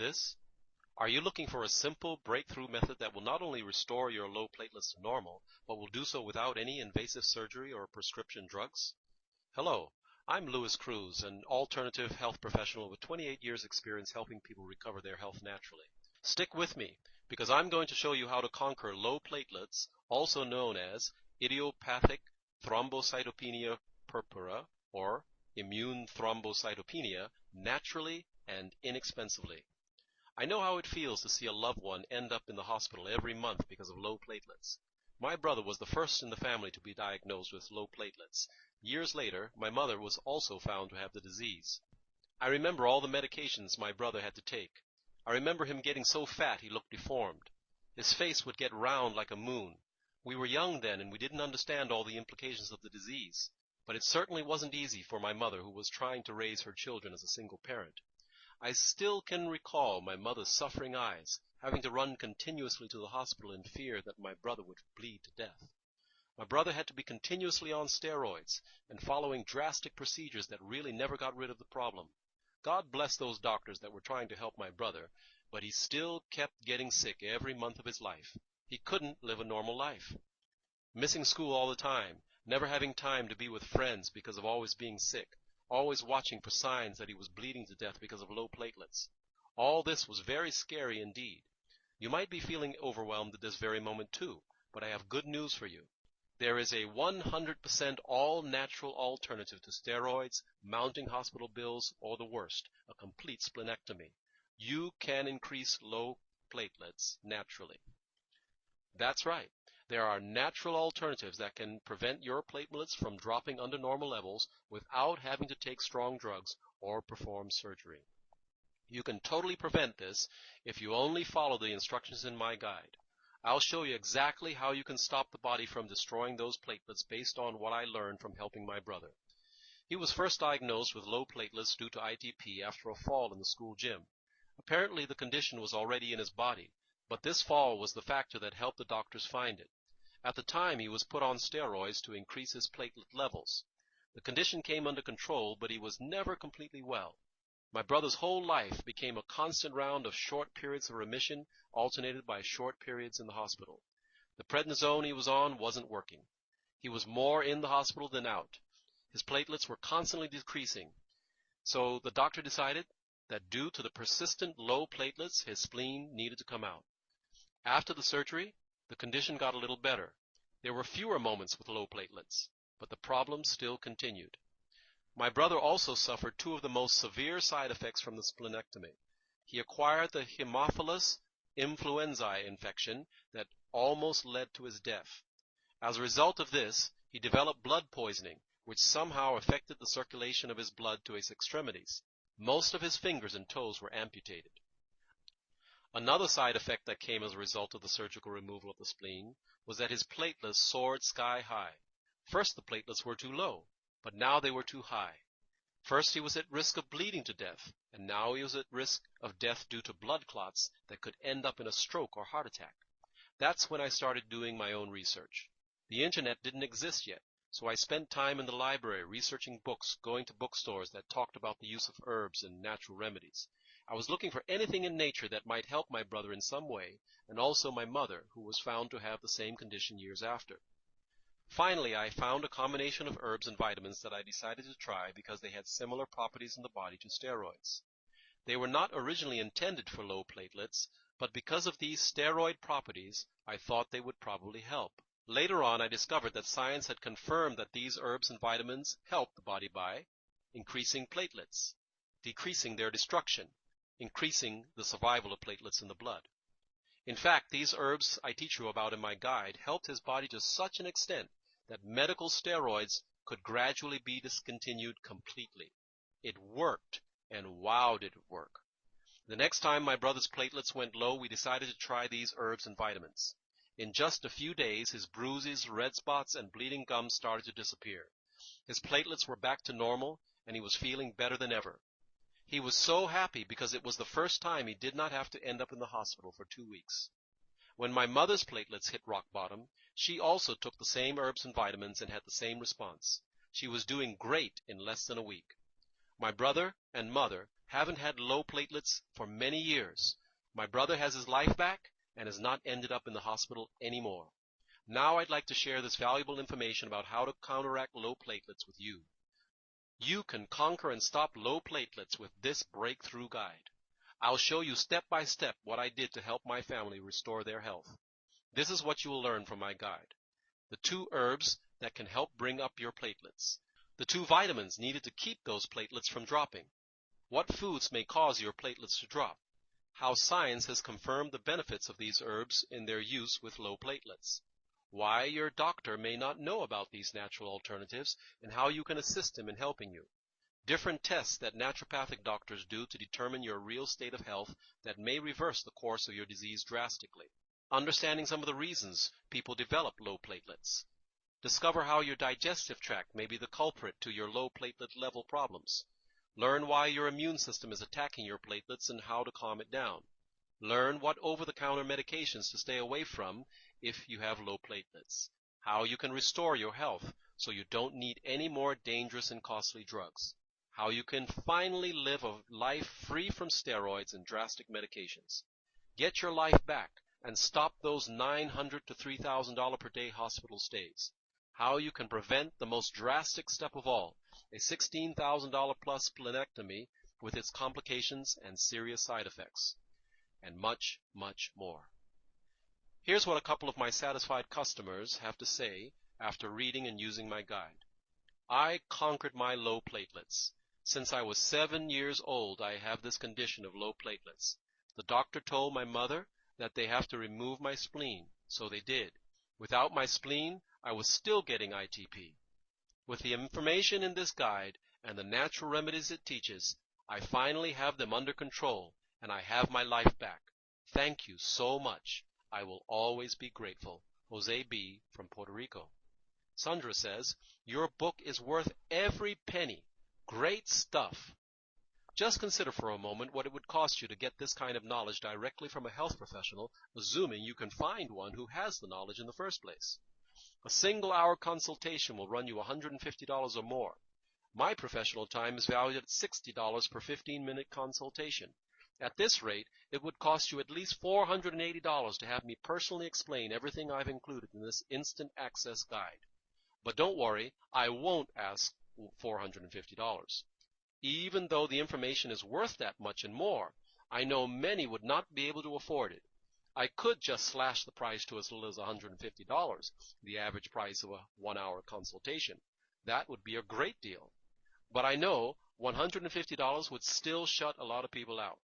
this? Are you looking for a simple breakthrough method that will not only restore your low platelets to normal, but will do so without any invasive surgery or prescription drugs? Hello, I'm Louis Cruz, an alternative health professional with 28 years experience helping people recover their health naturally. Stick with me, because I'm going to show you how to conquer low platelets, also known as idiopathic thrombocytopenia purpura, or immune thrombocytopenia, naturally and inexpensively. I know how it feels to see a loved one end up in the hospital every month because of low platelets. My brother was the first in the family to be diagnosed with low platelets. Years later, my mother was also found to have the disease. I remember all the medications my brother had to take. I remember him getting so fat he looked deformed. His face would get round like a moon. We were young then, and we didn't understand all the implications of the disease. But it certainly wasn't easy for my mother, who was trying to raise her children as a single parent. I still can recall my mother's suffering eyes, having to run continuously to the hospital in fear that my brother would bleed to death. My brother had to be continuously on steroids and following drastic procedures that really never got rid of the problem. God bless those doctors that were trying to help my brother, but he still kept getting sick every month of his life. He couldn't live a normal life. Missing school all the time, never having time to be with friends because of always being sick, always watching for signs that he was bleeding to death because of low platelets. All this was very scary indeed. You might be feeling overwhelmed at this very moment too, but I have good news for you. There is a 100% all-natural alternative to steroids, mounting hospital bills, or the worst, a complete splenectomy. You can increase low platelets naturally. That's right. There are natural alternatives that can prevent your platelets from dropping under normal levels without having to take strong drugs or perform surgery. You can totally prevent this if you only follow the instructions in my guide. I'll show you exactly how you can stop the body from destroying those platelets based on what I learned from helping my brother. He was first diagnosed with low platelets due to ITP after a fall in the school gym. Apparently the condition was already in his body, but this fall was the factor that helped the doctors find it. At the time, he was put on steroids to increase his platelet levels. The condition came under control, but he was never completely well. My brother's whole life became a constant round of short periods of remission, alternated by short periods in the hospital. The prednisone he was on wasn't working. He was more in the hospital than out. His platelets were constantly decreasing. So the doctor decided that due to the persistent low platelets, his spleen needed to come out. After the surgery, the condition got a little better. There were fewer moments with low platelets, but the problem still continued. My brother also suffered two of the most severe side effects from the splenectomy. He acquired the Haemophilus influenzae infection that almost led to his death. As a result of this, he developed blood poisoning, which somehow affected the circulation of his blood to his extremities. Most of his fingers and toes were amputated. Another side effect that came as a result of the surgical removal of the spleen was that his platelets soared sky high. First, the platelets were too low, but now they were too high. First, he was at risk of bleeding to death, and now he was at risk of death due to blood clots that could end up in a stroke or heart attack. That's when I started doing my own research. The internet didn't exist yet, so I spent time in the library researching books, going to bookstores that talked about the use of herbs and natural remedies. I was looking for anything in nature that might help my brother in some way, and also my mother, who was found to have the same condition years after. Finally, I found a combination of herbs and vitamins that I decided to try because they had similar properties in the body to steroids. They were not originally intended for low platelets, but because of these steroid properties, I thought they would probably help. Later on, I discovered that science had confirmed that these herbs and vitamins help the body by increasing platelets, decreasing their destruction, increasing the survival of platelets in the blood. In fact, these herbs I teach you about in my guide helped his body to such an extent that medical steroids could gradually be discontinued completely. It worked, and wow did it work. The next time my brother's platelets went low, we decided to try these herbs and vitamins. In just a few days, his bruises, red spots, and bleeding gums started to disappear. His platelets were back to normal, and he was feeling better than ever. He was so happy because it was the first time he did not have to end up in the hospital for 2 weeks. When my mother's platelets hit rock bottom, she also took the same herbs and vitamins and had the same response. She was doing great in less than a week. My brother and mother Haven't had low platelets for many years. My brother has his life back and has not ended up in the hospital anymore. Now I'd like to share this valuable information about how to counteract low platelets with you. You can conquer and stop low platelets with this breakthrough guide. I'll show you step by step what I did to help my family restore their health. This is what you will learn from my guide. The 2 herbs that can help bring up your platelets. The 2 vitamins needed to keep those platelets from dropping. What foods may cause your platelets to drop? How science has confirmed the benefits of these herbs in their use with low platelets. Why your doctor may not know about these natural alternatives and how you can assist him in helping you. Different tests that naturopathic doctors do to determine your real state of health that may reverse the course of your disease drastically. Understanding some of the reasons people develop low platelets. Discover how your digestive tract may be the culprit to your low platelet level problems. Learn why your immune system is attacking your platelets and how to calm it down. Learn what over-the-counter medications to stay away from if you have low platelets. How you can restore your health so you don't need any more dangerous and costly drugs. How you can finally live a life free from steroids and drastic medications. Get your life back and stop those $900 to $3,000 per day hospital stays. How you can prevent the most drastic step of all, a $16,000 plus splenectomy with its complications and serious side effects. And much, much more. Here's what a couple of my satisfied customers have to say after reading and using my guide. I conquered my low platelets. Since I was 7 years old, I have this condition of low platelets. The doctor told my mother that they have to remove my spleen, so they did. Without my spleen, I was still getting ITP. With the information in this guide and the natural remedies it teaches, I finally have them under control, and I have my life back. Thank you so much. I will always be grateful. Jose B. from Puerto Rico. Sandra says, your book is worth every penny. Great stuff. Just consider for a moment what it would cost you to get this kind of knowledge directly from a health professional, assuming you can find one who has the knowledge in the first place. A single-hour consultation will run you $150 or more. My professional time is valued at $60 per 15-minute consultation. At this rate, it would cost you at least $480 to have me personally explain everything I've included in this instant access guide. But don't worry, I won't ask $450. Even though the information is worth that much and more, I know many would not be able to afford it. I could just slash the price to as little as $150, the average price of a 1-hour consultation. That would be a great deal. But I know $150 would still shut a lot of people out.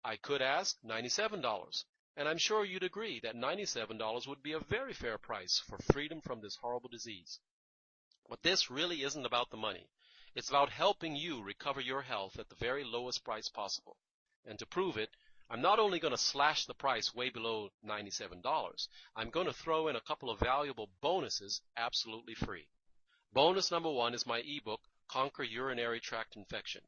I could ask $97, and I'm sure you'd agree that $97 would be a very fair price for freedom from this horrible disease. But this really isn't about the money. It's about helping you recover your health at the very lowest price possible. And to prove it, I'm not only going to slash the price way below $97, I'm going to throw in a couple of valuable bonuses absolutely free. Bonus number 1 is my ebook, Conquer Urinary Tract Infection.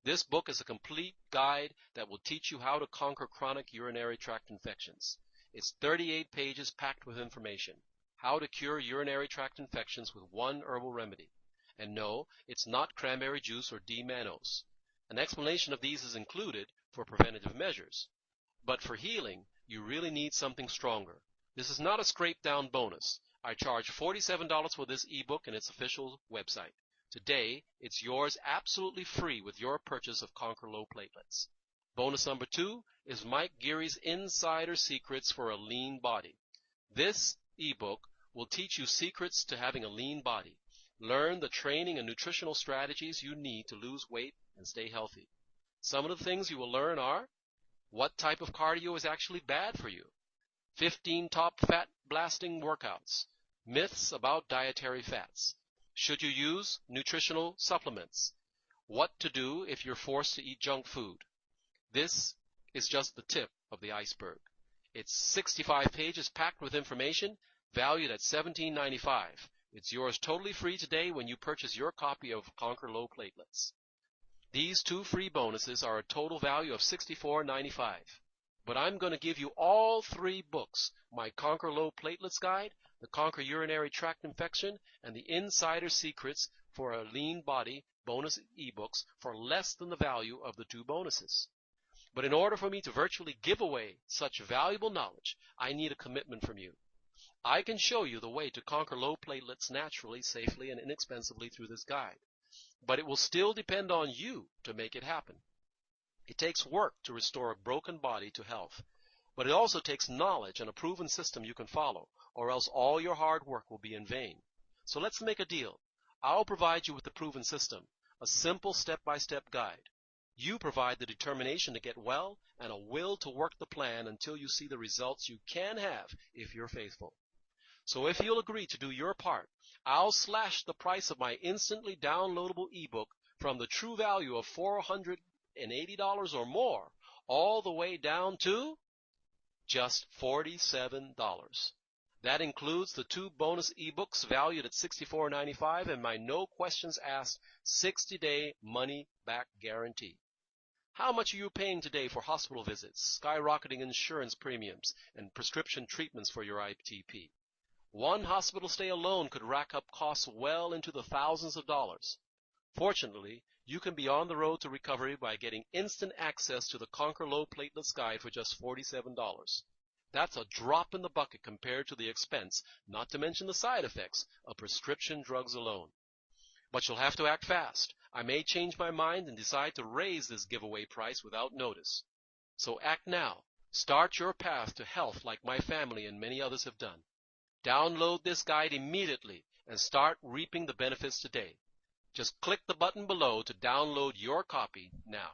This book is a complete guide that will teach you how to conquer chronic urinary tract infections. It's 38 pages packed with information. How to cure urinary tract infections with one herbal remedy. And no, it's not cranberry juice or D-mannose. An explanation of these is included for preventative measures. But for healing, you really need something stronger. This is not a scrape-down bonus. I charge $47 for this ebook and its official website. Today, it's yours absolutely free with your purchase of Conquer Low Platelets. Bonus number 2 is Mike Geary's Insider Secrets for a Lean Body. This ebook will teach you secrets to having a lean body. Learn the training and nutritional strategies you need to lose weight and stay healthy. Some of the things you will learn are what type of cardio is actually bad for you, 15 top fat-blasting workouts, myths about dietary fats, should you use nutritional supplements, what to do if you're forced to eat junk food. This is just the tip of the iceberg. It's 65 pages packed with information, valued at $17.95. It's yours totally free today when you purchase your copy of Conquer Low Platelets. These 2 free bonuses are a total value of $64.95. But I'm going to give you all 3 books, my Conquer Low Platelets Guide, the Conquer Urinary Tract Infection, and the Insider Secrets for a lean body bonus ebooks for less than the value of the 2 bonuses. But in order for me to virtually give away such valuable knowledge, I need a commitment from you. I can show you the way to conquer low platelets naturally, safely, and inexpensively through this guide. But it will still depend on you to make it happen. It takes work to restore a broken body to health, but it also takes knowledge and a proven system you can follow, or else all your hard work will be in vain. So let's make a deal. I'll provide you with the proven system, a simple step-by-step guide. You provide the determination to get well and a will to work the plan until you see the results you can have if you're faithful. So if you'll agree to do your part, I'll slash the price of my instantly downloadable ebook from the true value of $480 or more all the way down to just $47. That includes the 2 bonus ebooks valued at $64.95 and my no questions asked 60-day money-back guarantee. How much are you paying today for hospital visits, skyrocketing insurance premiums, and prescription treatments for your ITP? One hospital stay alone could rack up costs well into the thousands of dollars. Fortunately, you can be on the road to recovery by getting instant access to the Conquer Low Platelets guide for just $47. That's a drop in the bucket compared to the expense, not to mention the side effects, of prescription drugs alone. But you'll have to act fast. I may change my mind and decide to raise this giveaway price without notice. So act now. Start your path to health like my family and many others have done. Download this guide immediately and start reaping the benefits today. Just click the button below to download your copy now.